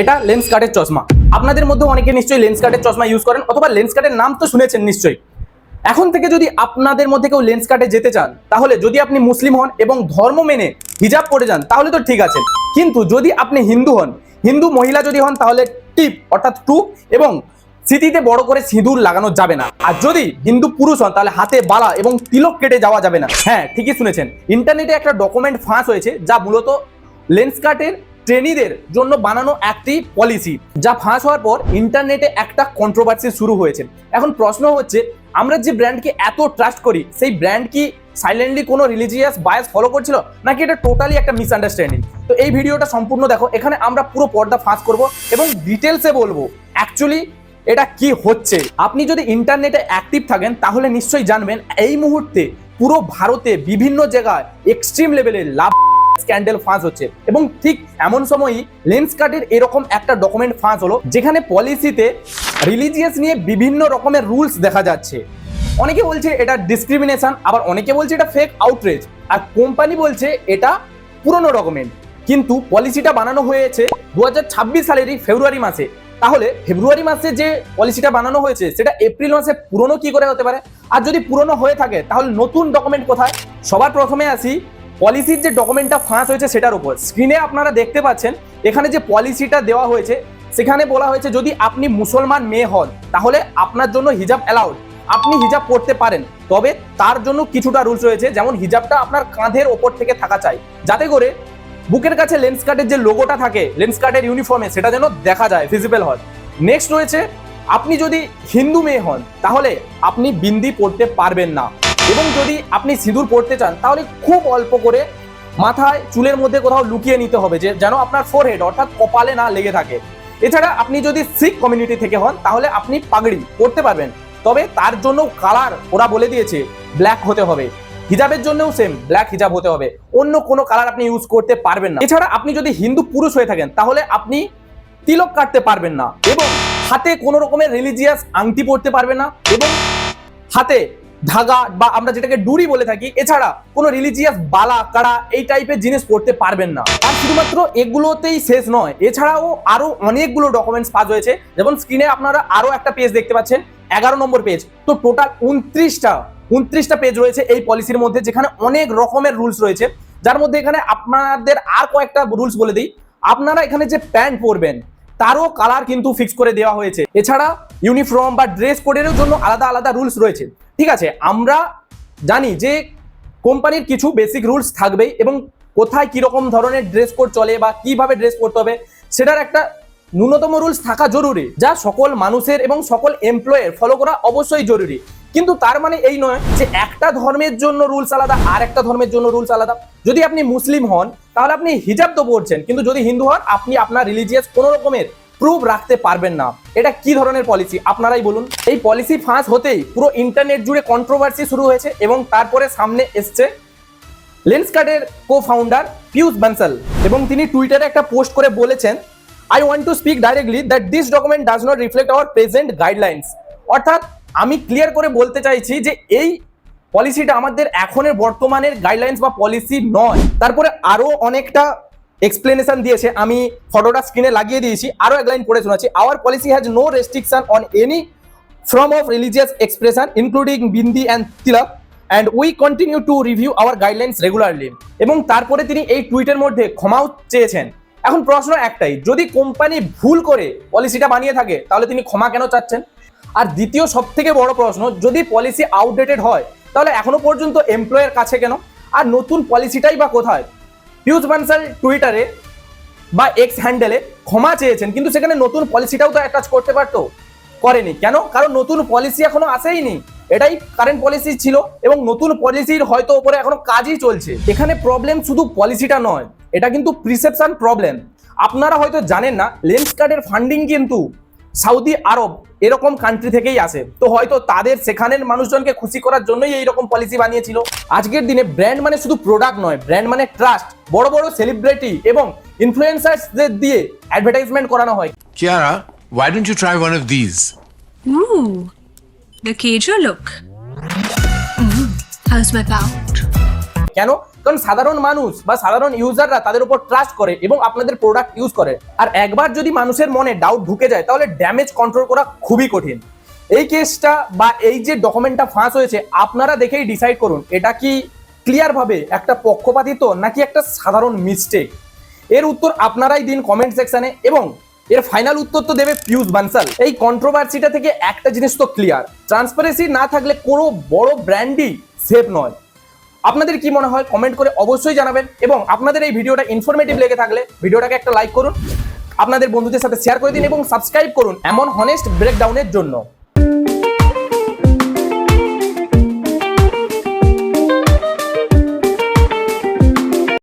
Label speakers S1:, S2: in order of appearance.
S1: এটা লেন্স কাটের চশমা। আপনাদের মধ্যে অনেকে নিশ্চয়ই লেন্স কাটের চশমা ইউজ করেন অথবা লেন্স কাটের নাম তো শুনেছেন নিশ্চয়ই। এখন থেকে যদি আপনাদের মধ্যে কেউ লেন্স কাটে যেতে চান, তাহলে যদি আপনি মুসলিম হন এবং ধর্ম মেনে হিজাব পরে যান তাহলে তো ঠিক আছে, কিন্তু যদি আপনি হিন্দু হন, হিন্দু মহিলা যদি হন তাহলে টিপ অর্থাৎ টুক এবং স্মৃতিতে বড় করে সিঁদুর লাগানো যাবে না। আর যদি হিন্দু পুরুষ হন তাহলে হাতে বালা এবং তিলক কেটে যাওয়া যাবে না। হ্যাঁ, ঠিকই শুনেছেন, ইন্টারনেটে একটা ডকুমেন্ট ফাঁস হয়েছে যা মূলত লেন্স কাটের ট্রেনিদের জন্য বানানো একটি পলিসি, যা ফাঁস হওয়ার পর ইন্টারনেটে একটা কন্ট্রোভার্সি শুরু হয়েছে। এখন প্রশ্ন হচ্ছে, আমরা যে ব্র্যান্ডকে এত ট্রাস্ট করি সেই ব্র্যান্ড কি সাইলেন্টলি কোনো রিলিজিয়াস বায়াস ফলো করছিল, নাকি এটা টোটালি একটা মিসআন্ডারস্ট্যান্ডিং? তো এই ভিডিওটা সম্পূর্ণ দেখো, এখানে আমরা পুরো পর্দা ফাঁস করব এবং ডিটেলসে বলবো অ্যাকচুয়ালি এটা কি হচ্ছে। আপনি যদি ইন্টারনেটে অ্যাক্টিভ থাকেন তাহলে নিশ্চয়ই জানবেন এই মুহূর্তে পুরো ভারতে বিভিন্ন জায়গায় এক্সট্রিম লেভেলের লাভ স্ক্যান্ডেল ফাঁস হচ্ছে। এবং ঠিক এমন সময়ই লেন্স কাটের এরকম একটা ডকুমেন্ট ফাঁস হলো যেখানে পলিসিতে রিলিজিয়াস নিয়ে বিভিন্ন রকমের রুলস দেখা যাচ্ছে। অনেকে বলছে এটা ডিসক্রিমিনেশন, আবার অনেকে বলছে এটা ফেক আউটরেজ, আর কোম্পানি বলছে এটা পুরনো ডকুমেন্ট। কিন্তু পলিসিটা বানানো হয়েছে 2026 সালেরই ফেব্রুয়ারি মাসে। তাহলে ফেব্রুয়ারি মাসে যে পলিসিটা বানানো হয়েছে সেটা এপ্রিল মাসে পুরনো কি করে হতে পারে? আর যদি পুরনো হয়ে থাকে তাহলে নতুন ডকুমেন্ট কোথায়? সবার প্রথমে আসি পলিসির যে ডকুমেন্টটা ফাঁস হয়েছে সেটার উপর। স্ক্রিনে আপনারা দেখতে পাচ্ছেন এখানে যে পলিসিটা দেওয়া হয়েছে সেখানে বলা হয়েছে যদি আপনি মুসলমান মেয়ে হন তাহলে আপনার জন্য হিজাব অ্যালাউড, আপনি হিজাব পড়তে পারেন, তবে তার জন্য কিছুটা রুলস রয়েছে, যেমন হিজাবটা আপনার কাঁধের ওপর থেকে থাকা চাই, যাতে করে বুকের কাছে লেন্স কাটের যে লোগোটা থাকে লেন্স কাটের ইউনিফর্মে সেটা যেন দেখা যায়, ভিজিবল হয়। নেক্সট রয়েছে আপনি যদি হিন্দু মেয়ে হন তাহলে আপনি বিন্দি পড়তে পারবেন না, এবং যদি আপনি সিঁদুর পড়তে চান তাহলে খুব অল্প করে মাথায় চুলের মধ্যে কোথাও লুকিয়ে নিতে হবে, যে যেন আপনার ফোরহেড অর্থাৎ কপালে না লেগে থাকে। এছাড়া আপনি যদি শিখ কমিউনিটি থেকে হন তাহলে আপনি পাগড়ি পড়তে পারবেন, তবে তার জন্য কালার ওরা বলে দিয়েছে ব্ল্যাক হতে হবে। হিজাবের জন্যও সেম ব্ল্যাক হিজাব হতে হবে, অন্য কোনো কালার আপনি ইউজ করতে পারবেন না। এছাড়া আপনি যদি হিন্দু পুরুষ হয়ে থাকেন তাহলে আপনি তিলক কাটতে পারবেন না, এবং হাতে কোনো রকমের রিলিজিয়াস আংটি পরতে পারবেন না, এবং হাতে ধাগা বা আমরা যেটাকে ডুরি বলে থাকি, এছাড়া কোনো রিলিজিয়াস বালা কাড়া এই টাইপের জিনিস পড়তে পারবেন না। আর শুধুমাত্র এগুলোতেই শেষ নয়, এছাড়াও আরো অনেকগুলো ডকুমেন্টস পাস হয়েছে, যেমন স্ক্রিনে আপনারা আরো একটা পেজ দেখতে পাচ্ছেন, 11 নম্বর পেজ। তো টোটাল 29টা পেজ রয়েছে এই পলিসির মধ্যে, যেখানে অনেক রকমের রুলস রয়েছে, যার মধ্যে এখানে আপনাদের আর কয়েকটা রুলস বলে দিই। আপনারা এখানে যে প্যান্ট পরবেন তারও কালার কিন্তু ফিক্স করে দেওয়া হয়েছে। এছাড়া ইউনিফর্ম বা ড্রেস কোডের জন্য আলাদা আলাদা রুলস রয়েছে। ঠিক আছে, আমরা জানি যে কোম্পানির কিছু বেসিক রুলস থাকবেই, এবং কোথায় কিরকম ধরনের ড্রেস কোড চলে বা কিভাবে ড্রেস করতে হবে সেটার একটা ন্যূনতম রুলস থাকা জরুরি, যা সকল মানুষের এবং সকল এমপ্লয়ের ফলো করা অবশ্যই জরুরি। কিন্তু তার মানে এই নয় যে একটা ধর্মের জন্য রুলস আলাদা আর একটা ধর্মের জন্য রুলস আলাদা। যদি আপনি মুসলিম হন তাহলে আপনি হিজাব তো পরছেন, কিন্তু যদি হিন্দু হন আপনি আপনার রিলিজিয়াস কোনো রকমের প্রুফ রাখতে পারবেন না। এটা কি ধরনের পলিসি আপনারাই বলুন? এই পলিসি ফাঁস হতেই পুরো ইন্টারনেট জুড়ে কন্ট্রোভার্সি শুরু হয়েছে, এবং তারপরে সামনে এসছে লেন্স কাটের কো ফাউন্ডার পিয়ুষ বানসাল, এবং তিনি টুইটারে একটা পোস্ট করে বলেছেন, I want to speak directly that this document does not reflect our present guidelines। অর্থাৎ আমি ক্লিয়ার করে বলতে চাইছি যে এই পলিসিটা আমাদের এখনের বর্তমানের গাইডলাইন্স বা পলিসি নয়। তারপরে আরো অনেকটা এক্সপ্লেনেশন দিয়েছে, আমি ফটোটা স্ক্রিনে লাগিয়ে দিয়েছি, আরো এক লাইন পড়ে শোনাচ্ছি। Our policy has no restriction on any form of religious expression including bindi and tilak, and we continue to review our guidelines regularly। এবং তারপরে তিনি এই টুইটের মধ্যে ক্ষমাও চেয়েছেন। এখন প্রশ্ন একটাই, যদি কোম্পানি ভুল করে পলিসিটা বানিয়ে থাকে তাহলে তিনি ক্ষমা কেন চাচ্ছেন? আর দ্বিতীয় সব থেকে বড় প্রশ্ন, যদি পলিসি আউটডেটেড হয় তাহলে এখনো পর্যন্ত এমপ্লয়ের কাছে কেন? আর নতুন পলিসিটাই বা কোথায়? পিয়ুষ বানসাল টুইটারে বা এক্স হ্যান্ডেলে ক্ষমা চেয়েছেন, কিন্তু সেখানে নতুন পলিসিটাও তো অ্যাটাচ করতে পারতো, করেনি কেন? কারণ নতুন পলিসি এখনো আসেইনি, এটাই কারেন্ট পলিসি ছিল, এবং নতুন পলিসির হয়তো উপরে এখনো কাজই চলছে। এখানে প্রবলেম শুধু পলিসিটা নয়, এটা কিন্তু প্রিসেপশন প্রবলেম। আপনারা হয়তো জানেন না, লেন্স কাটের ফান্ডিং কিন্তু সৌদি আরব এরকম কান্ট্রি থেকেই আসে, তো হয়তো তাদের সেখানের মানুষজনকে খুশি করার জন্যই এইরকম পলিসি বানিয়েছিল। আজকের দিনে ব্র্যান্ড মানে শুধু প্রোডাক্ট নয়, ব্র্যান্ড মানে ট্রাস্ট। বড় বড় সেলিব্রিটি এবং ইনফ্লুয়েন্সার্সদের দিয়ে অ্যাডভার্টাইজমেন্ট করানো হয়।
S2: Kiara, why don't you try one of these?
S3: Ooh, the Kejo look. How's my pound?
S1: কেন? কারণ সাধারণ মানুষ বা সাধারণ ইউজাররা তাদের উপর ট্রাস্ট করে এবং আপনাদের প্রোডাক্ট ইউজ করে। আর একবার যদি মানুষের মনে ডাউট ঢুকে যায় তাহলে ড্যামেজ কন্ট্রোল করা খুবই কঠিন। এই কেসটা বা এই যে ডকুমেন্টটা ফাঁস হয়েছে, আপনারা দেখেই ডিসাইড করুন এটা কি ক্লিয়ার ভাবে একটা পক্ষপাতিত্ব নাকি একটা সাধারণ মিস্টেক। এর উত্তর আপনারাই দিন কমেন্ট সেকশনে, এবং এর ফাইনাল উত্তর তো দেবে পিয়ুষ বানসাল। এই কন্ট্রোভার্সিটা থেকে একটা জিনিস তো ক্লিয়ার, ট্রান্সপারেন্সি না থাকলে কোনো বড় ব্র্যান্ডই সেফ নয়। আপনাদের কি মনে হয় কমেন্ট করে অবশ্যই জানাবেন, এবং আপনাদের এই ভিডিওটা ইনফরমেটিভ লেগে থাকলে ভিডিওটাকে একটা লাইক করুন, আপনাদের বন্ধুদের সাথে শেয়ার করে দিন এবং সাবস্ক্রাইব করুন এমন হনেস্ট ব্রেকডাউনের জন্য।